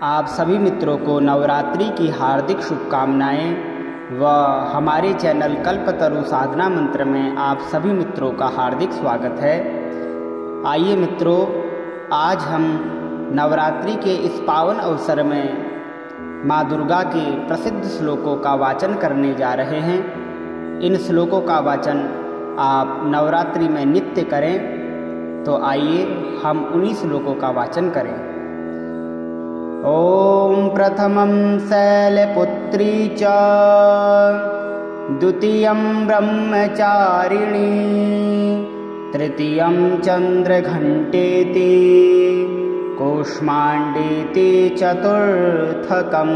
आप सभी मित्रों को नवरात्रि की हार्दिक शुभकामनाएं व हमारे चैनल कल्पतरु साधना मंत्र में आप सभी मित्रों का हार्दिक स्वागत है। आइए मित्रों, आज हम नवरात्रि के इस पावन अवसर में माँ दुर्गा के प्रसिद्ध श्लोकों का वाचन करने जा रहे हैं। इन श्लोकों का वाचन आप नवरात्रि में नित्य करें। तो आइए हम उन्हीं श्लोकों का वाचन करें। ॐ प्रथमं शैलपुत्री च द्वितीयं ब्रह्मचारिणी तृतीयं चन्द्रघण्टेति कूष्माण्डेति चतुर्थकं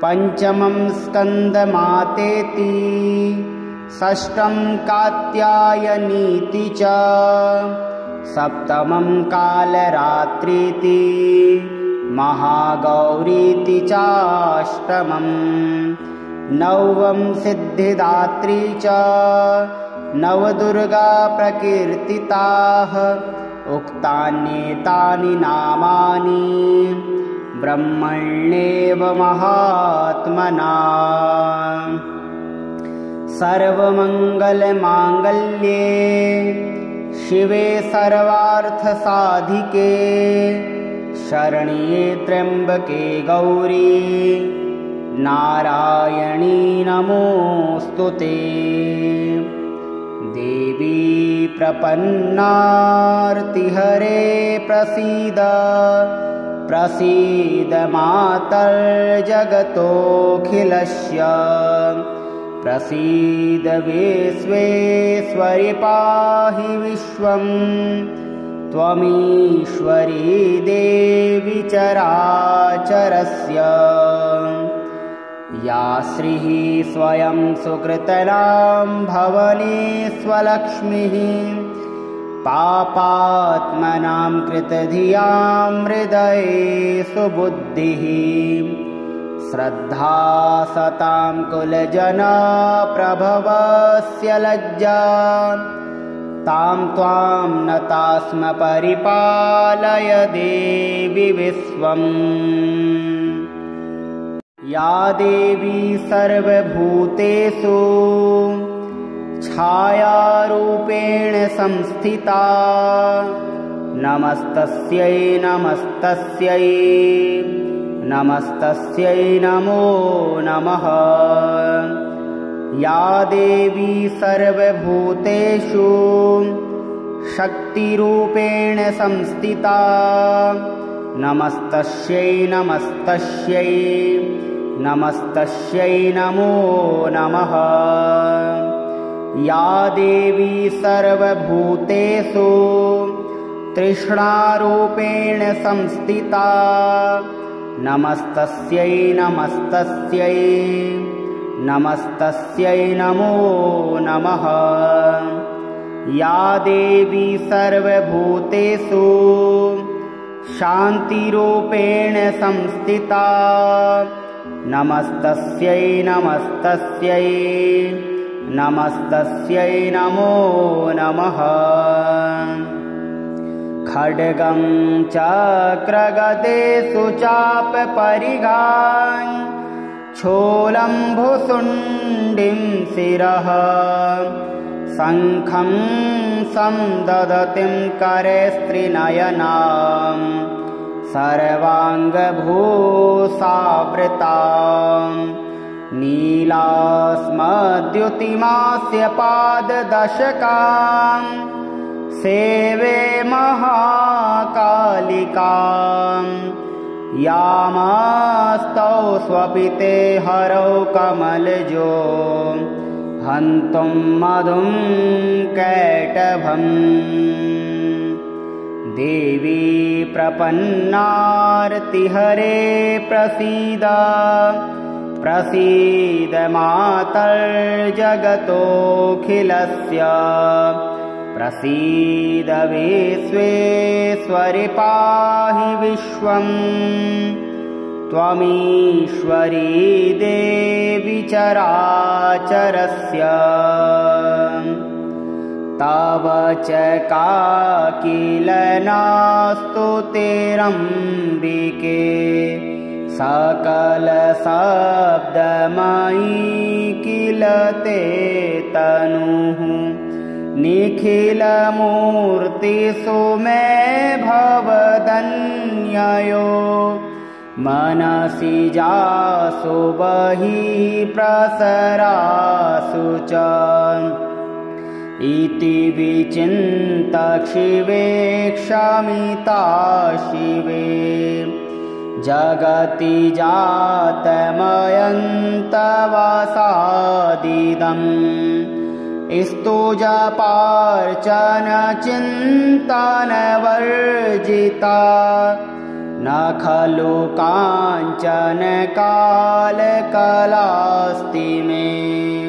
पंचमं स्कन्दमातेति षष्ठं कात्यायनीति च सप्तमं कालरात्रीति महागौरीति चाष्टमं नवम सिद्धिदात्री च नवदुर्गा प्रकीर्तिताः उक्तान्येतानि नामानि ब्रह्मण्येव महात्मना। सर्वमङ्गलमाङ्गल्ये शिवे सर्वार्थसाधिके शरण्ये त्र्यम्बके गौरी नारायणी नमोऽस्तुते। देवी प्रपन्नार्तिहरे प्रसीद प्रसीद मातर्जगतोऽखिलस्य प्रसीद विश्वेश्वरि पाहि विश्वं त्वमीश्वरी देवी चराचरस्य। या श्रीः स्वयं सुकृतनां भवनेष्वलक्ष्मीः पापात्मनां कृतधियां हृदये सुबुद्धिः श्रद्धा सतां कुलजना प्रभवस्य लज्जा तां त्वां नतास्म परिपालय देवी विश्वम्। या देवी सर्वभूतेषु छायारूपेण संस्थिता नमस्तस्यै नमस्तस्यै नमस्तस्यै नमो नमः। या देवी सर्वभूतेषु शक्तिरूपेण संस्थिता नमस्तस्यै नमस्तस्यै नमस्तस्यै नमो नमः। या देवी सर्वभूतेषु तृष्णारूपेण संस्थिता नमस्तस्यै नमस्तस्यै नमस्तस्यै नमो नमः। या देवी सर्वभूतेषु शान्तिरूपेण संस्थिता नमस्तस्यै नमस्तस्यै नमस्तस्यै नमो नमः। खड्गं चक्रगदेषु चापपरिगान् छोलं भुसुण्डिं शिरः शङ्खं संदधतीं करे स्त्रीनयनां सर्वाङ्गभूषावृतां नीलास्मद्युतिमास्य पाददशकां सेवे महाकालिकां। यामास्तौ स्वपिते हरौ कमलजो हन्तुं मधुं कैटभम्। देवी प्रपन्नार्तिहरे प्रसीद प्रसीद मातर्जगतोऽखिलस्य प्रसीद विश्वेश्वरि पाहि विश्वं त्वमीश्वरी देवी चराचरस्य। तव च काकिलनास्तु तेरम्बिके सकल शब्दमयी किल ते तनुः निखिल मूर्तिषु मे भवदन्ययो मनसि जासु बहिः प्रसरासु च इति विचिन्तक्षिवे क्षमिता शिवे जगति जातमयन्तवसादिदम् स्तुजपार्चन चिन्तनवर्जिता न खलु काञ्चन कालकलास्ति मे।